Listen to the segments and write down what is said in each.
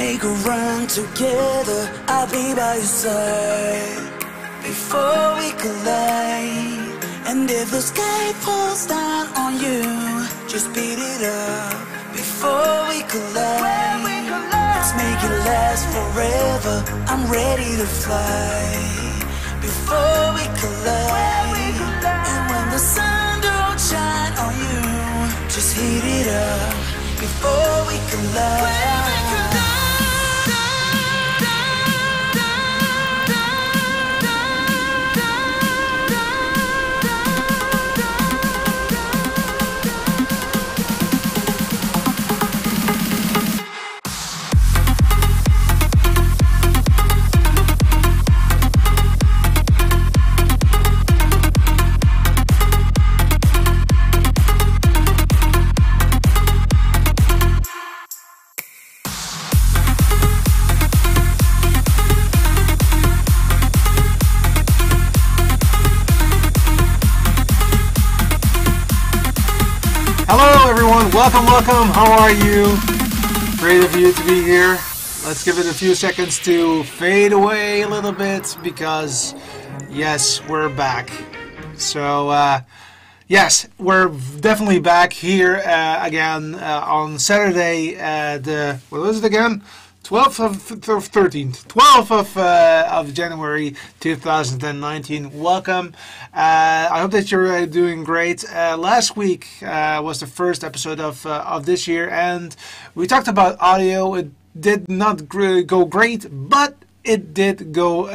make a run together, I'll be by your side before we collide. And if the sky falls down on you, just beat it up before we collide. Let's make it last forever, I'm ready to fly before we collide. And when the sun don't shine on you, just heat it up before we collide. Hello everyone, welcome, how are you? Great of you to be here. Let's give it a few seconds to fade away a little bit because, yes, we're back. So, yes, we're definitely back here again on Saturday, what was it again? 12th of January 2019. Welcome. I hope that you're doing great. Last week was the first episode of this year, and we talked about audio. It did not go great, but it did go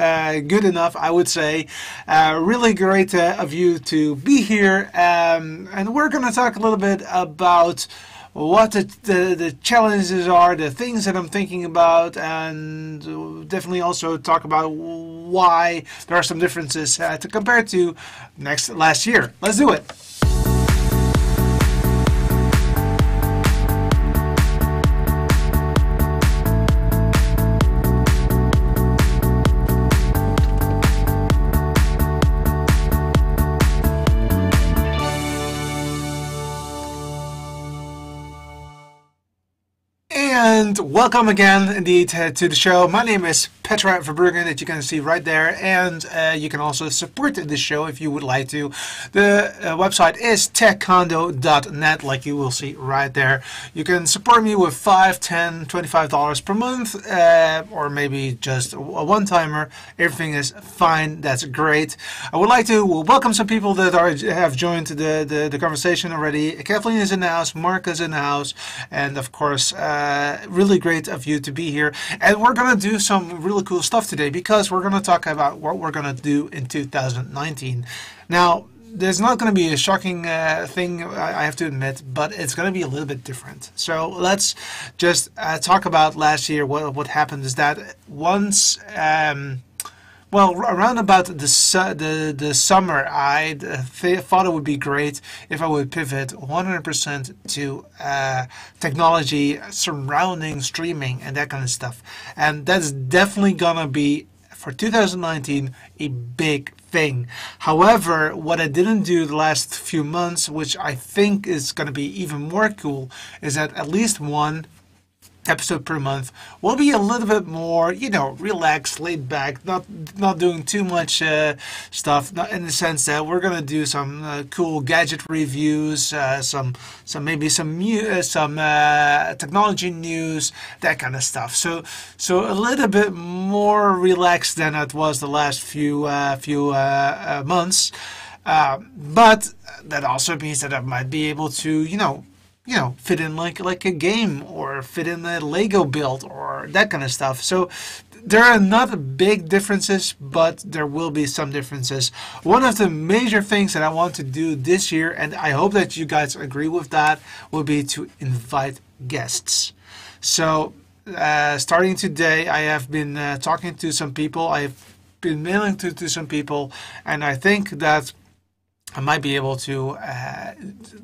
good enough, I would say. Really great of you to be here, and we're going to talk a little bit about what the challenges are, the things that I'm thinking about, and definitely also talk about why there are some differences to compare to last year. Let's do it. And welcome again, indeed, to the show. My name is Petra Verbruggen, that you can see right there, and you can also support the show if you would like to. The website is techcondo.net, like you will see right there. You can support me with $5, $10, $25 per month, or maybe just a one-timer. Everything is fine. That's great. I would like to welcome some people that have joined the conversation already. Kathleen is in the house, Mark is in the house, and of course, really great of you to be here. And we're going to do some really cool stuff today because we're going to talk about what we're going to do in 2019. Now, there's not going to be a shocking thing, I have to admit, but it's going to be a little bit different. So let's just talk about last year. What happened is that once, well, around about the summer, I thought it would be great if I would pivot 100% to technology surrounding streaming and that kind of stuff. And that's definitely gonna be, for 2019, a big thing. However, what I didn't do the last few months, which I think is going to be even more cool, is that at least one episode per month will be a little bit more, you know, relaxed, laid back, not doing too much stuff, not in the sense that we're gonna do some cool gadget reviews, some technology news, that kind of stuff. So a little bit more relaxed than it was the last few months, but that also means that I might be able to, fit in like a game or fit in a Lego build or that kind of stuff. So there are not big differences, but there will be some differences. One of the major things that I want to do this year, and I hope that you guys agree with that, will be to invite guests. So starting today, I have been talking to some people. I've been mailing to some people, and I think that I might be able to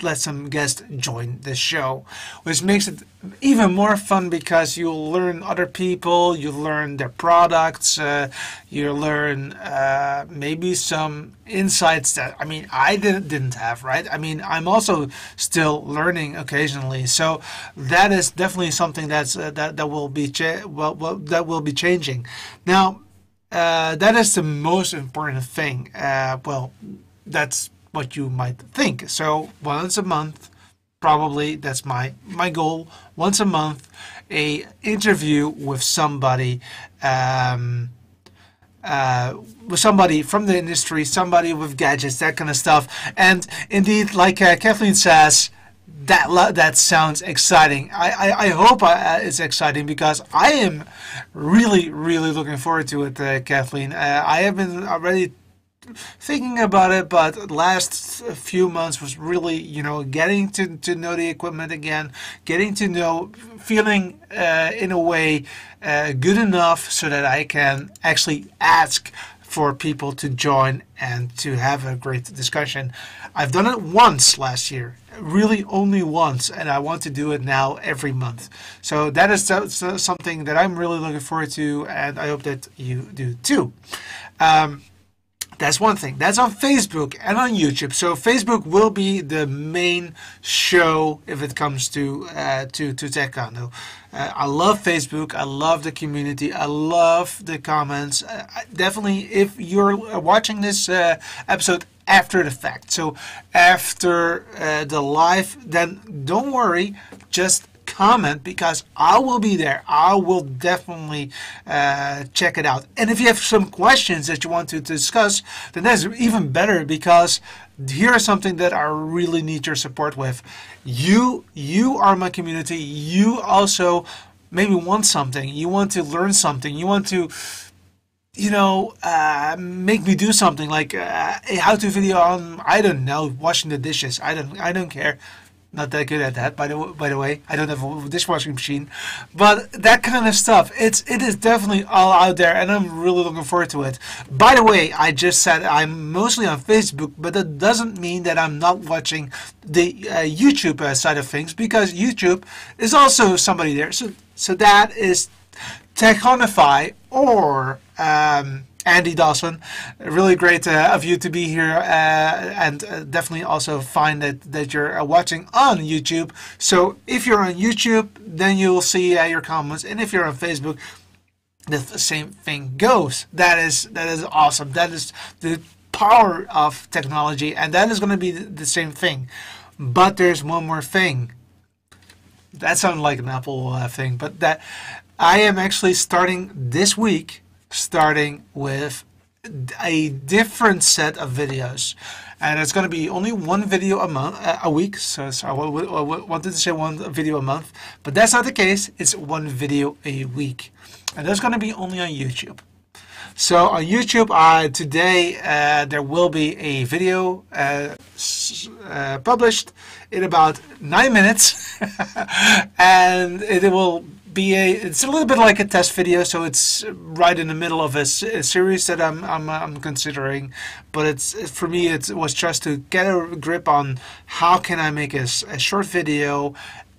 let some guests join the show, which makes it even more fun because you'll learn other people, you learn their products, you learn maybe some insights that I didn't have, right? I'm also still learning occasionally, so that is definitely something that will be that will be changing. Now, that is the most important thing. That's what you might think. So once a month, probably that's my goal. Once a month, a interview with somebody from the industry, somebody with gadgets, that kind of stuff. And indeed, like Kathleen says, that sounds exciting. I hope it's exciting because I am really looking forward to it, Kathleen. I have been already thinking about it, but last few months was really, getting to know the equipment again, getting to know, feeling in a way good enough so that I can actually ask for people to join and to have a great discussion. I've done it once last year, really only once, and I want to do it now every month. So that is something that I'm really looking forward to, and I hope that you do too. That's one thing. That's on Facebook and on YouTube. So Facebook will be the main show if it comes to Tech Condo. I love Facebook. I love the community. I love the comments. Definitely, if you're watching this episode after the fact, so after the live, then don't worry. Just comment because I will be there. I will definitely check it out. And if you have some questions that you want to discuss, then that's even better because here's something that I really need your support with. You are my community. You also maybe want something. You want to learn something. You want to make me do something like a how-to video on, I don't know, washing the dishes. I don't care. Not that good at that, by the way. I don't have a dishwashing machine, but that kind of stuff. It is definitely all out there, and I'm really looking forward to it. By the way, I just said I'm mostly on Facebook, but that doesn't mean that I'm not watching the YouTube side of things, because YouTube is also somebody there. So that is Techonify or Andy Dawson. Really great of you to be here, and definitely also find that you're watching on YouTube. So if you're on YouTube, then you'll see your comments, and if you're on Facebook, the same thing goes. That is awesome. That is the power of technology, and that is going to be the same thing. But there's one more thing. That sounded like an Apple thing, but that I am actually starting this week. Starting with a different set of videos, and it's going to be only one video a week. So I wanted to say one video a month, but that's not the case. It's one video a week, and that's going to be only on YouTube. So on YouTube, today there will be a video published in about 9 minutes, and it will be it's a little bit like a test video, so it's right in the middle of a series that I'm considering. But for me it was just to get a grip on how can I make a short video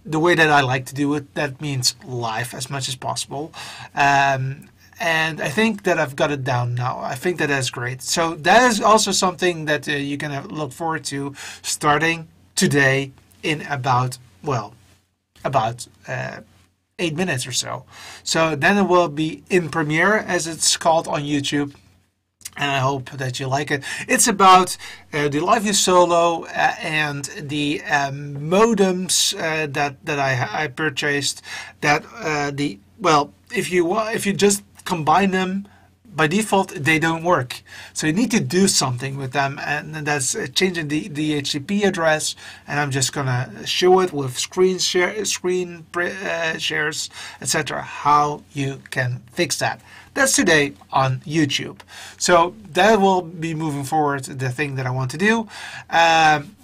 the way that I like to do it. That means live as much as possible. And I think that I've got it down now. I think that is great. So that is also something that you can look forward to starting today in about 8 minutes or so. So then it will be in premiere, as it's called on YouTube, and I hope that you like it. It's about the LiveView Solo and the modems that I purchased. That if you just combine them, by default they don't work. So you need to do something with them, and that's changing the DHCP address. And I'm just gonna show it with screen shares, etc. How you can fix that. That's today on YouTube. So that will be moving forward, the thing that I want to do.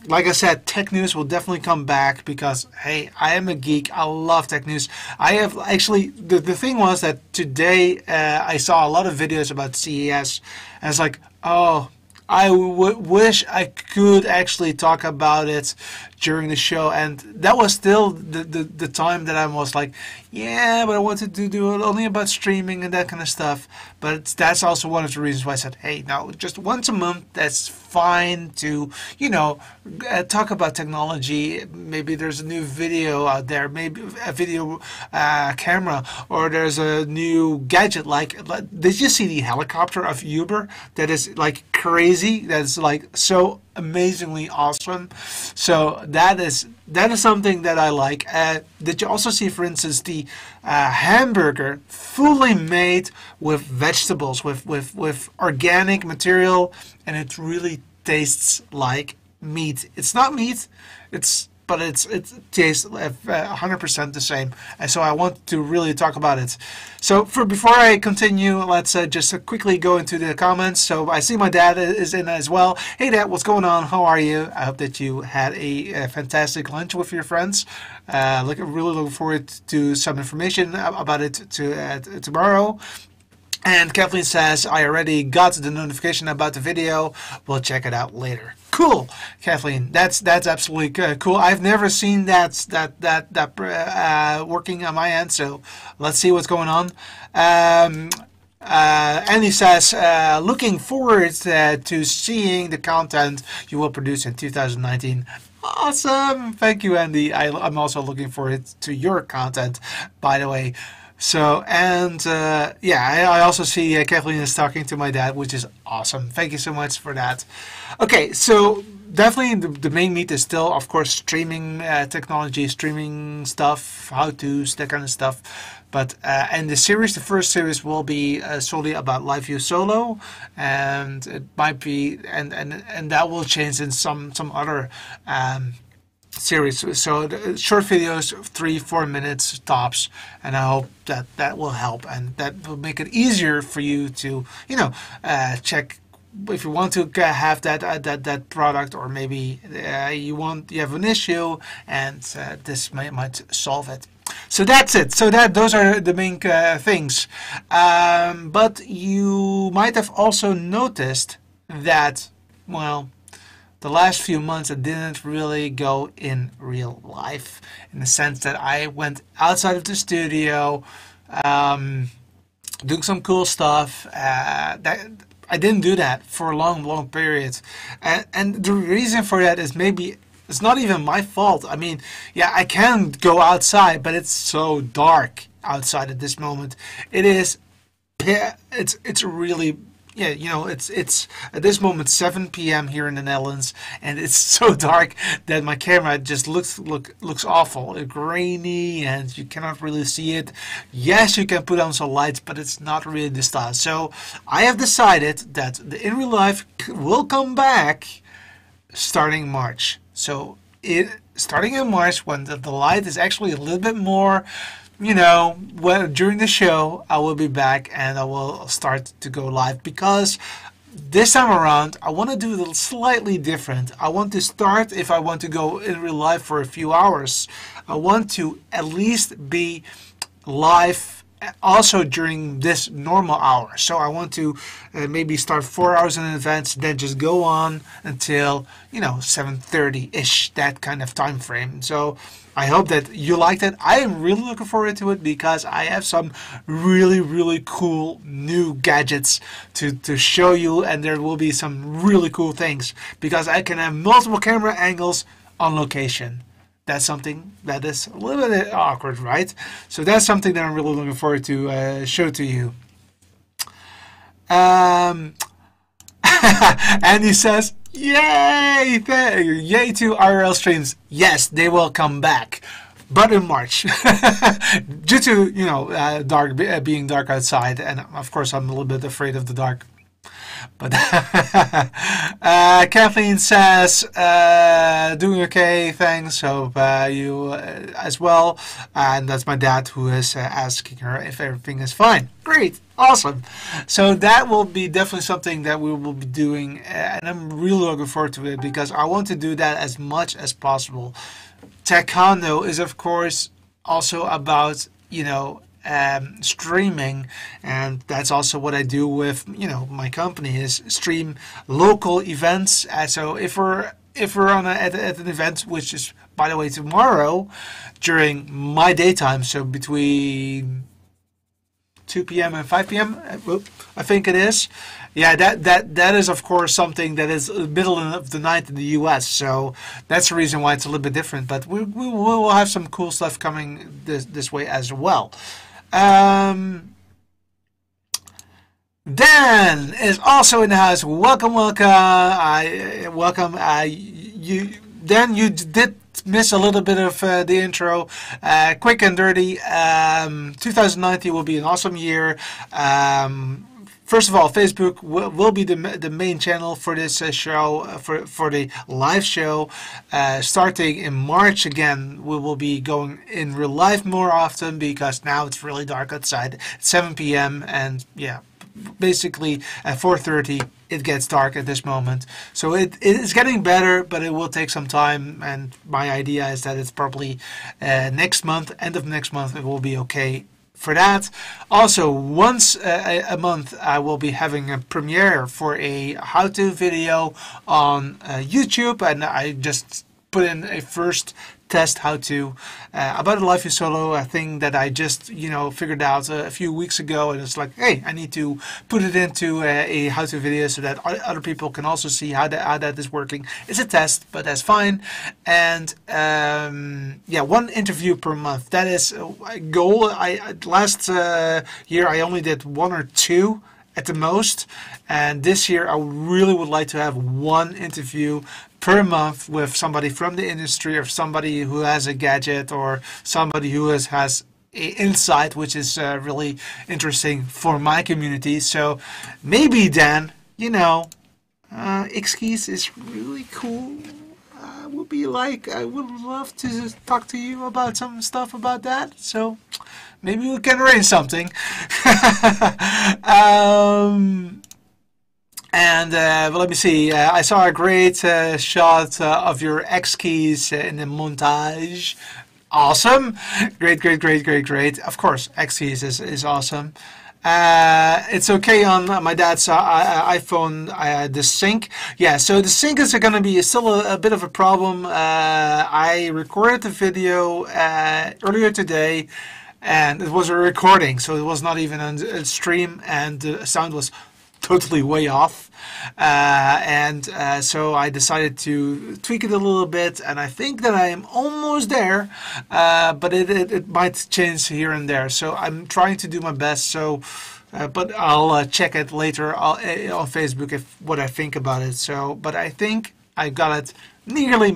Like I said, tech news will definitely come back because, hey, I am a geek. I love tech news. I have actually, the thing was that today I saw a lot of videos about CES, and it's like, oh, I wish I could actually talk about it during the show, and that was still the time that I was like, yeah, but I wanted to do it only about streaming and that kind of stuff. But that's also one of the reasons why I said, hey, no, just once a month, that's fine to, talk about technology. Maybe there's a new video out there, maybe a video camera, or there's a new gadget. Like, did you see the helicopter of Uber? That is like crazy. That's like so amazingly awesome. So that is something that I like. Did you also see, for instance, the hamburger fully made with vegetables, with organic material, and it really tastes like meat. It's not meat, but it tastes 100% the same. And so I want to really talk about it. So before I continue, let's just quickly go into the comments. So I see my dad is in as well. Hey Dad, what's going on? How are you? I hope that you had a fantastic lunch with your friends. Really looking forward to some information about it tomorrow. And Kathleen says, I already got the notification about the video. We'll check it out later. Cool, Kathleen. That's absolutely cool. I've never seen that working on my end. So let's see what's going on. Andy says, looking forward to seeing the content you will produce in 2019. Awesome. Thank you, Andy. I'm also looking forward to your content, by the way. So, and I also see Kathleen is talking to my dad, which is awesome. Thank you so much for that. Okay, so definitely the main meat is still, of course, streaming technology, streaming stuff, how-tos, that kind of stuff. But and the first series will be solely about live view solo, and it might be, and that will change in some other series. So the short videos, 3-4 minutes tops, and I hope that will help, and that will make it easier for you to check if you want to have that product, or maybe you have an issue, and this might solve it. So that's it. So those are the main things. But you might have also noticed that, well, the last few months I didn't really go in real life, in the sense that I went outside of the studio, doing some cool stuff. That I didn't do that for a long period, and the reason for that is maybe it's not even my fault. I mean, yeah, I can go outside, but it's so dark outside at this moment. It's really, yeah, it's at this moment 7 p.m. here in the Netherlands, and it's so dark that my camera just looks awful. It's grainy, and you cannot really see it. Yes, you can put on some lights, but it's not really the style. So I have decided that the in real life will come back starting March. So starting in March, when the light is actually a little bit more, during the show, I will be back and I will start to go live, because this time around I want to do it slightly different. I want to start, if I want to go in real life for a few hours, I want to at least be live also during this normal hour. So I want to maybe start 4 hours in advance, then just go on until 7:30-ish, that kind of time frame. So I hope that you like that. I am really looking forward to it, because I have some really cool new gadgets to show you, and there will be some really cool things, because I can have multiple camera angles on location. That's something that is a little bit awkward, right? So that's something that I'm really looking forward to show to you. Andy says, yay! Yay to IRL streams. Yes, they will come back, but in March. Due to, being dark outside, and of course I'm a little bit afraid of the dark. But Kathleen says, doing okay, thanks. Hope you as well. And that's my dad who is asking her if everything is fine. Great, awesome. So that will be definitely something that we will be doing, and I'm really looking forward to it, because I want to do that as much as possible. Tech Condo is, of course, also about streaming, and that's also what I do with my company is stream local events. So if we're on at an event, which is by the way tomorrow during my daytime, so between 2 p.m. and 5 p.m. I think it is. Yeah, that is of course something that is middle of the night in the U.S. So that's the reason why it's a little bit different. But we will have some cool stuff coming this way as well. Dan is also in the house. Welcome. Welcome. Dan, you did miss a little bit of the intro. Quick and dirty. 2019 will be an awesome year. First of all, Facebook will be the main channel for this show, for the live show. Starting in March again, we will be going in real life more often because now it's really dark outside. It's 7 p.m. and yeah, basically at 4:30 it gets dark at this moment. So it is getting better, but it will take some time. And my idea is that it's probably next month, end of next month, it will be okay for that. Also, once a month I will be having a premiere for a how-to video on YouTube, and I just put in a first test how-to about a Life is Solo, a thing that I just figured out a few weeks ago, and it's like, hey, I need to put it into a how-to video so that other people can also see how that is working. It's a test, but that's fine. And yeah, one interview per month, that is a goal. Last year I only did 1 or 2 at the most, and this year I really would like to have 1 interview per month with somebody from the industry, or somebody who has a gadget, or somebody who has a insight which is really interesting for my community. So maybe Dan, X-Keys is really cool. I would love to talk to you about some stuff about that. So maybe we can arrange something. Well, let me see. I saw a great shot of your X-Keys in the montage. Awesome. Great. Of course, X-Keys is awesome. It's okay on my dad's iPhone, the sync. Yeah, so the sync is going to be still a bit of a problem. I recorded the video earlier today, and it was a recording, so it was not even a stream, and the sound was totally way off. So I decided to tweak it a little bit, and I think that I am almost there, but it might change here and there. So I'm trying to do my best. So, but I'll check it later on Facebook what I think about it. So, but I think I got it nearly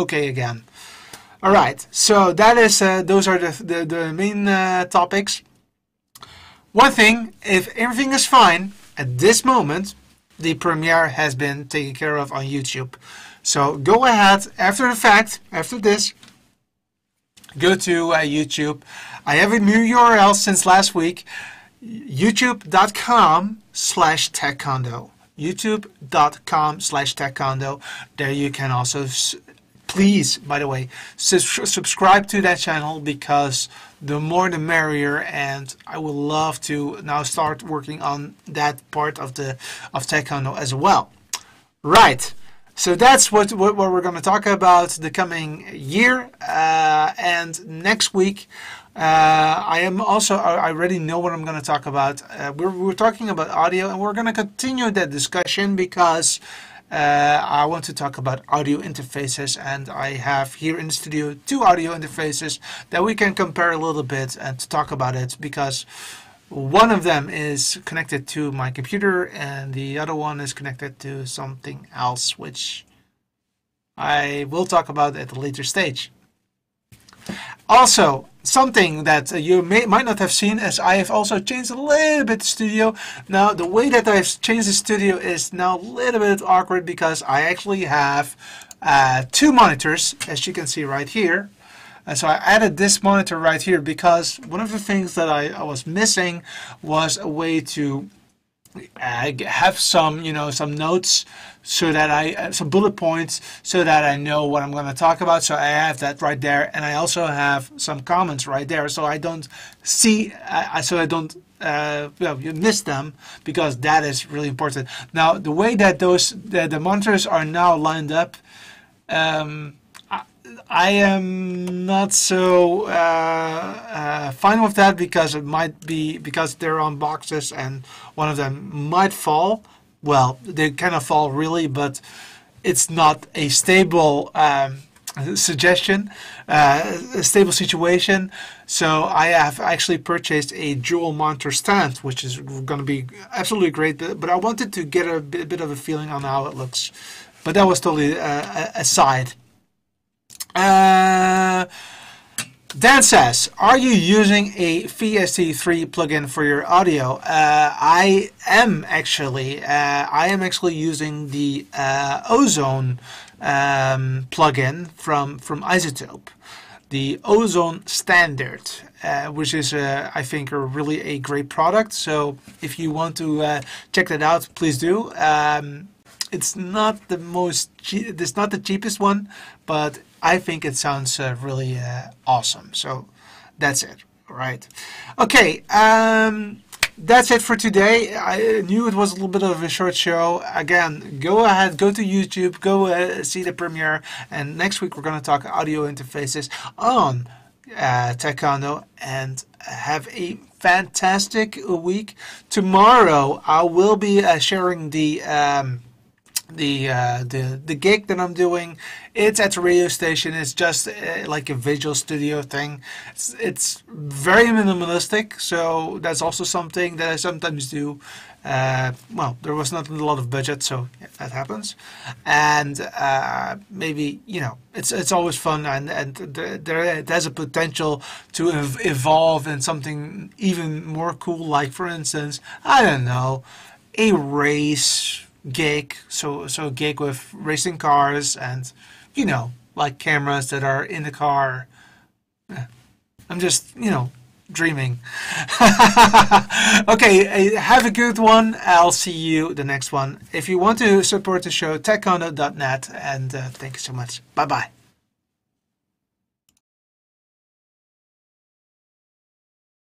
okay again. All right. So that is those are the main topics. One thing, if everything is fine at this moment, the premiere has been taken care of on YouTube. So go ahead after the fact, after this, go to YouTube. I have a new URL since last week, youtube.com/Tech Condo. youtube.com/Tech Condo. There you can also, please, by the way, subscribe to that channel, because the more the merrier, and I would love to now start working on that part of Tech Condo as well. Right, so that's what we're going to talk about the coming year, and next week I already know what I'm going to talk about. We're talking about audio, and we're going to continue that discussion because I want to talk about audio interfaces, and I have here in the studio 2 audio interfaces that we can compare a little bit and to talk about it, because one of them is connected to my computer and the other one is connected to something else, which I will talk about at a later stage. Also, something that you might not have seen, as I have also changed a little bit the studio. Now, the way that I've changed the studio is now a little bit awkward, because I actually have 2 monitors, as you can see right here. So I added this monitor right here because one of the things that I was missing was a way to have some, some notes so that some bullet points so that I know what I'm going to talk about. So I have that right there, and I also have some comments right there, so I don't see, so I don't you miss them, because that is really important. Now, the way that the monitors are now lined up, I am not so fine with that, because it might be because they're on boxes and one of them might fall. Well, they kind of fall really, but it's not a stable suggestion, a stable situation. So I have actually purchased a dual monitor stand, which is going to be absolutely great. But I wanted to get a bit of a feeling on how it looks. But that was totally aside. Dan says, are you using a VST3 plugin for your audio? I am actually using the Ozone plugin from iZotope, the Ozone Standard, which is I think really a great product. So if you want to check that out, please do. It's not the cheapest one, but I think it sounds really awesome. So that's it, right? Okay, that's it for today. I knew it was a little bit of a short show. Again, go ahead, go to YouTube, go see the premiere, and next week we're going to talk audio interfaces on Tech Condo, and have a fantastic week. Tomorrow I will be sharing the gig that I'm doing. It's at the radio station. It's just like a visual studio thing. It's very minimalistic, so that's also something that I sometimes do. Well, there was not a lot of budget, so yeah, that happens. And maybe, it's always fun, and it has a potential to evolve in something even more cool, like, for instance, I don't know, a race gig, so a gig with racing cars and like cameras that are in the car. I'm just dreaming. Okay, have a good one. I'll see you the next one. If you want to support the show, techcondo.net, and thank you so much. Bye bye.